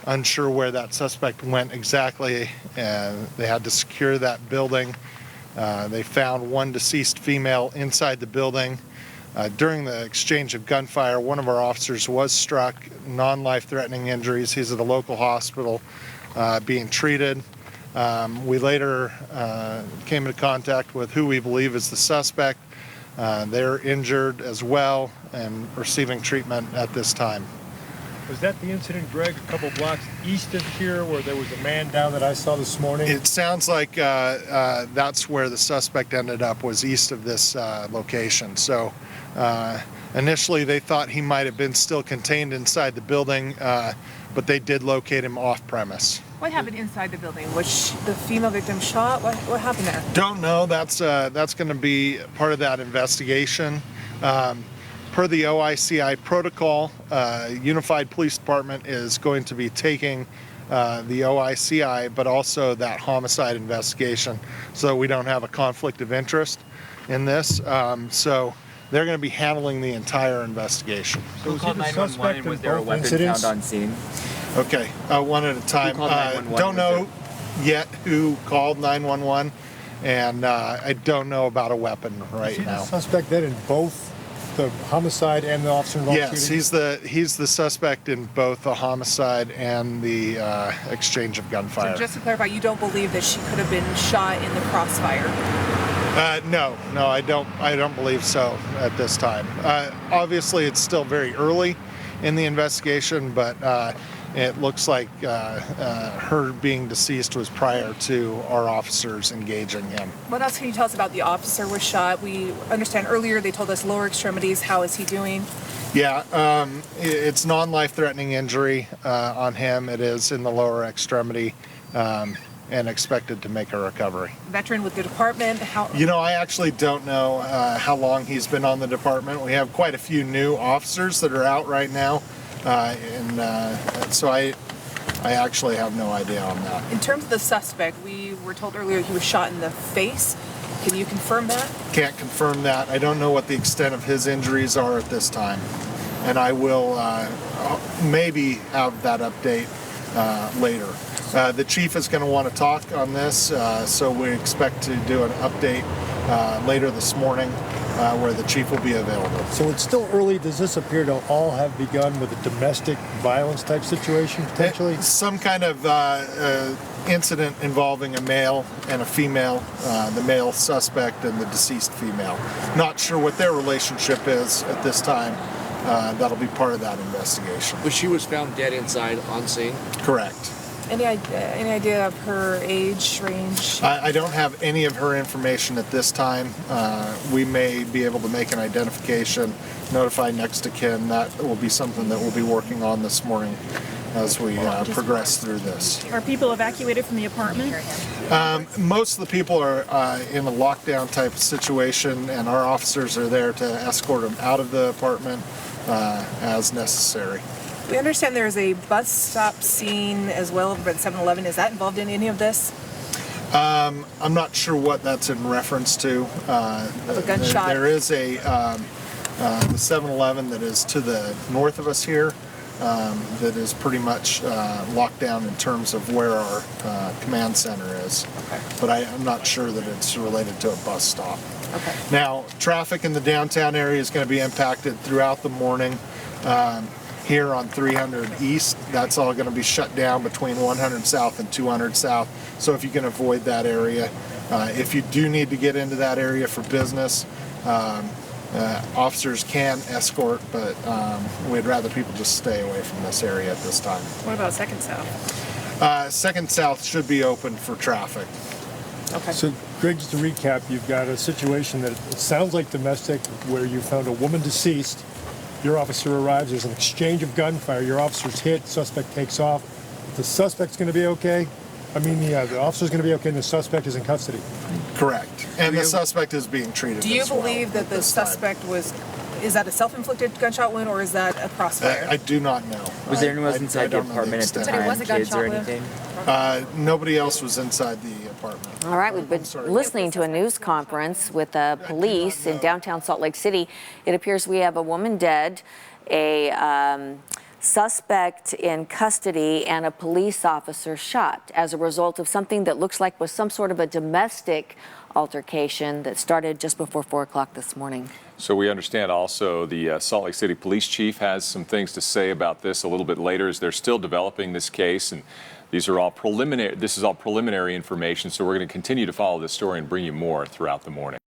unsure where that suspect went exactly, and they had to secure that building. They found one deceased female inside the building. During the exchange of gunfire, one of our officers was struck, non-life-threatening injuries. He's at a local hospital being treated. We later came into contact with who we believe is the suspect. They're injured as well and receiving treatment at this time. Was that the incident, Greg, a couple blocks east of here where there was a man down that I saw this morning? It sounds like that's where the suspect ended up, was east of this location. So initially they thought he might have been still contained inside the building, but they did locate him off premise. What happened inside the building? Was the female victim shot? What happened there? Don't know. That's going to be part of that investigation. Per the OICI protocol, Unified Police Department is going to be taking the OICI, but also that homicide investigation, so we don't have a conflict of interest in this. So they're going to be handling the entire investigation. So who called 911 and was there a weapon found on scene? Okay, one at a time. Don't know yet who called 911, and I don't know about a weapon right now. The suspect then in both the homicide and the officer involved? Yes, he's the suspect in both the homicide and the exchange of gunfire. So just to clarify, you don't believe that she could have been shot in the crossfire? No, I don't believe so at this time. Obviously, it's still very early in the investigation, but it looks like her being deceased was prior to our officers engaging him. What else can you tell us about the officer was shot? We understand earlier they told us lower extremities. How is he doing? Yeah, it's non-life-threatening injury on him. It is in the lower extremity, and expected to make a recovery. Veteran with the department? I actually don't know how long he's been on the department. We have quite a few new officers that are out right now. So I actually have no idea on that. In terms of the suspect, we were told earlier he was shot in the face. Can you confirm that? Can't confirm that. I don't know what the extent of his injuries are at this time. And I will maybe have that update later. The chief is going to want to talk on this, so we expect to do an update later this morning where the chief will be available. So it's still early. Does this appear to all have begun with a domestic violence type situation potentially? Some kind of incident involving a male and a female, the male suspect and the deceased female. Not sure what their relationship is at this time. That'll be part of that investigation. But she was found dead inside on scene? Correct. Any idea of her age, range? I don't have any of her information at this time. We may be able to make an identification, notify next of kin. That will be something that we'll be working on this morning as we progress through this. Are people evacuated from the apartment? Most of the people are in a lockdown type of situation, and our officers are there to escort them out of the apartment as necessary. We understand there's a bus stop scene as well over at 7-Eleven. Is that involved in any of this? I'm not sure what that's in reference to. Of a gunshot? There is the 7-Eleven that is to the north of us here that is pretty much locked down in terms of where our command center is. Okay. But I'm not sure that it's related to a bus stop. Okay. Now, traffic in the downtown area is going to be impacted throughout the morning. Here on 300 East, that's all going to be shut down between 100 South and 200 South. So if you can avoid that area, if you do need to get into that area for business, officers can escort, but we'd rather people just stay away from this area at this time. What about 2nd South? 2nd South should be open for traffic. Okay. So, Greg, just to recap, you've got a situation that it sounds like domestic where you found a woman deceased. Your officer arrives, there's an exchange of gunfire, your officer's hit, suspect takes off. The suspect's going to be okay? The officer's going to be okay and the suspect is in custody? Correct. And the suspect is being treated Do you as well believe that the suspect is that a self-inflicted gunshot wound or is that a crossfire? I do not know. Was there anyone else inside the apartment at the But it was time, a kids or gunshot anything? Nobody else was inside the apartment. All right, we've been listening to a news conference with police in downtown Salt Lake City. It appears we have a woman dead, a suspect in custody and a police officer shot as a result of something that looks like was some sort of a domestic altercation that started just before 4 o'clock this morning. So we understand also the Salt Lake City Police Chief has some things to say about this a little bit later as they're still developing this case, and these are all preliminary. This is all preliminary information, so we're going to continue to follow this story and bring you more throughout the morning.